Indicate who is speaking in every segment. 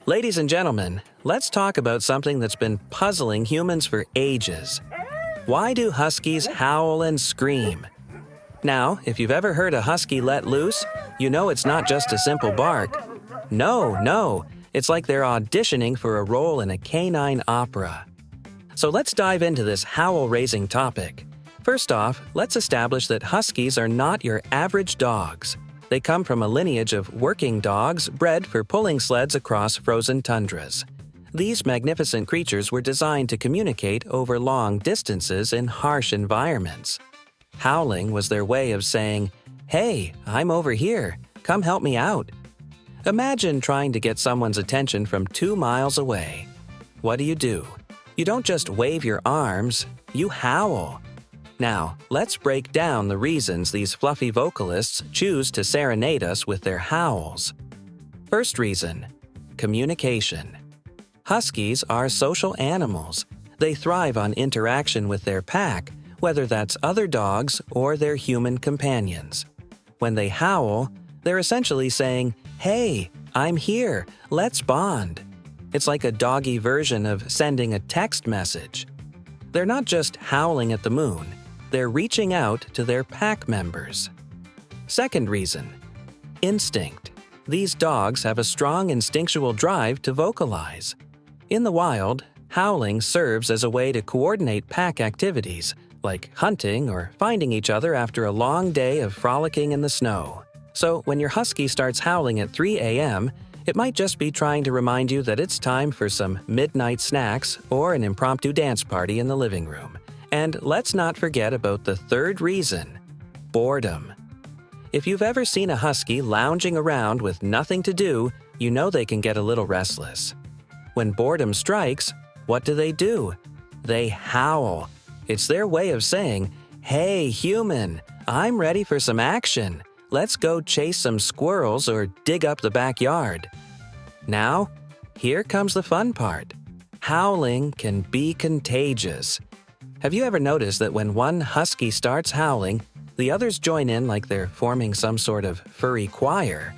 Speaker 1: Ladies and gentlemen, let's talk about something that's been puzzling humans for ages. Why do huskies howl and scream? Now, if you've ever heard a husky let loose, you know it's not just a simple bark. No, it's like they're auditioning for a role in a canine opera. So let's dive into this howl-raising topic. First off, let's establish that huskies are not your average dogs. They come from a lineage of working dogs bred for pulling sleds across frozen tundras. These magnificent creatures were designed to communicate over long distances in harsh environments. Howling was their way of saying, "Hey, I'm over here. Come help me out." Imagine trying to get someone's attention from 2 miles away. What do? You don't just wave your arms, you howl. Now, let's break down the reasons these fluffy vocalists choose to serenade us with their howls. First reason: communication. Huskies are social animals. They thrive on interaction with their pack, whether that's other dogs or their human companions. When they howl, they're essentially saying, "Hey, I'm here, let's bond." It's like a doggy version of sending a text message. They're not just howling at the moon, they're reaching out to their pack members. Second reason: instinct. These dogs have a strong instinctual drive to vocalize. In the wild, howling serves as a way to coordinate pack activities, like hunting or finding each other after a long day of frolicking in the snow. So when your husky starts howling at 3 a.m., it might just be trying to remind you that it's time for some midnight snacks or an impromptu dance party in the living room. And let's not forget about the third reason: boredom. If you've ever seen a husky lounging around with nothing to do, you know they can get a little restless. When boredom strikes, what do? They howl. It's their way of saying, "Hey, human, I'm ready for some action. Let's go chase some squirrels or dig up the backyard." Now, here comes the fun part. Howling can be contagious. Have you ever noticed that when one husky starts howling, the others join in like they're forming some sort of furry choir?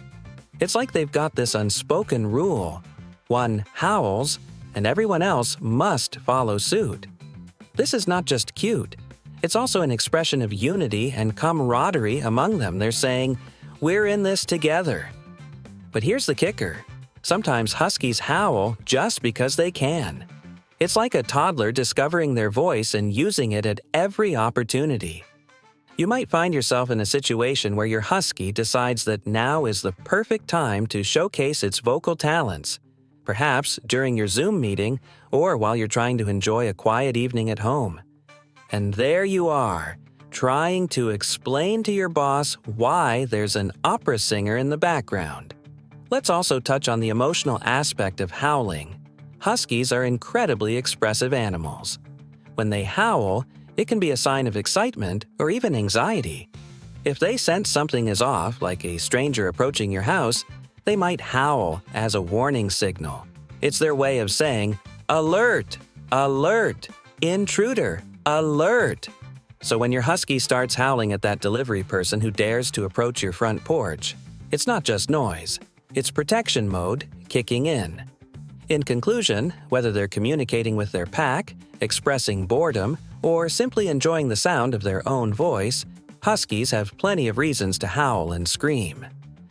Speaker 1: It's like they've got this unspoken rule. One howls, and everyone else must follow suit. This is not just cute. It's also an expression of unity and camaraderie among them. They're saying, "We're in this together." But here's the kicker. Sometimes huskies howl just because they can. It's like a toddler discovering their voice and using it at every opportunity. You might find yourself in a situation where your husky decides that now is the perfect time to showcase its vocal talents. Perhaps during your Zoom meeting or while you're trying to enjoy a quiet evening at home. And there you are, trying to explain to your boss why there's an opera singer in the background. Let's also touch on the emotional aspect of howling. Huskies are incredibly expressive animals. When they howl, it can be a sign of excitement or even anxiety. If they sense something is off, like a stranger approaching your house, they might howl as a warning signal. It's their way of saying, "Alert! Alert! Intruder! Alert!" So when your husky starts howling at that delivery person who dares to approach your front porch, it's not just noise. It's protection mode kicking in. In conclusion, whether they're communicating with their pack, expressing boredom, or simply enjoying the sound of their own voice, huskies have plenty of reasons to howl and scream.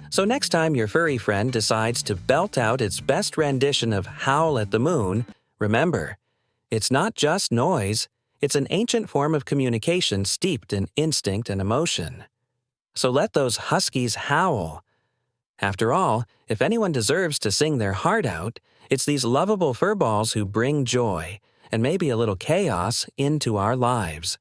Speaker 1: So next time your furry friend decides to belt out its best rendition of Howl at the Moon, remember, it's not just noise. It's an ancient form of communication steeped in instinct and emotion. So let those huskies howl. After all, if anyone deserves to sing their heart out, it's these lovable furballs who bring joy, and maybe a little chaos, into our lives.